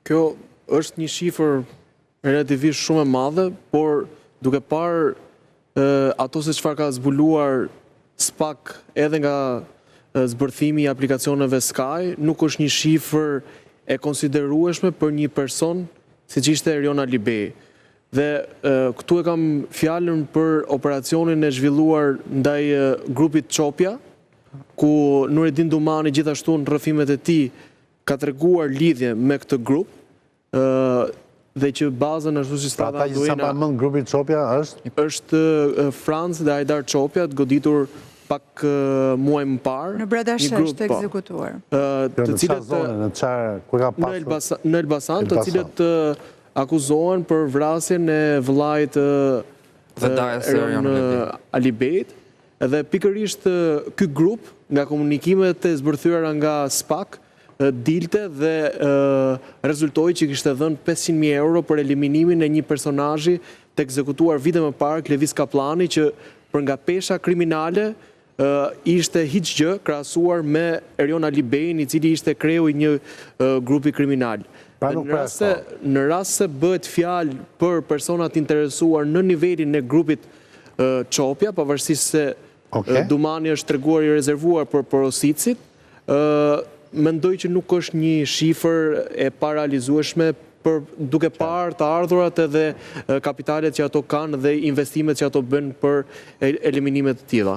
Kjo është një shifër relativisht shumë e madhe, por duke parë ato se çfarë ka zbuluar SPAK edhe nga zbërthimi i aplikacioneve Sky, nuk është një shifër e konsiderueshme për një person siç ishte Eriona Libej. Dhe këtu e kam fjalën për operacionin e zhvilluar ndaj grupit Çopja, ku Nureddin Dumani gjithashtu në rrëfimet e tij ka treguar lidhje me këtë grup, dhe që bazën ashtu si strada Duena. Ata që sa pa mend grupi Çopja është Franz dhe Ajdar Çopja, të goditur pak muaj më parë. Në Bradashe është ekzekutuar. Të cilët në Elbasan, të cilët akuzohen për vrasjen e vëllait Erion Alibejt, dhe pikërisht ky grup nga komunikimet e zbërthyera nga SPAK dilte dhe rezultoi që kishte dhënë 500.000 euro për eliminimin e një personazhi të ekzekutuar vite më parë, Klevis Kaplani, që për nga pesha kriminale ishte hiç gjë krahasuar me Erion Alibejin, i cili ishte kreu i një grupi kriminal. Në rast se bëhet fjalë për personat interesuar në nivelin e grupit Çopja, pavarësisht se Dumani është treguar i rezervuar për Porosicit, mendoj që nuk është një shifër e parealizueshme duke parë të ardhurat edhe kapitalet që ato kanë dhe investimet që ato bën për eliminimet të tilla.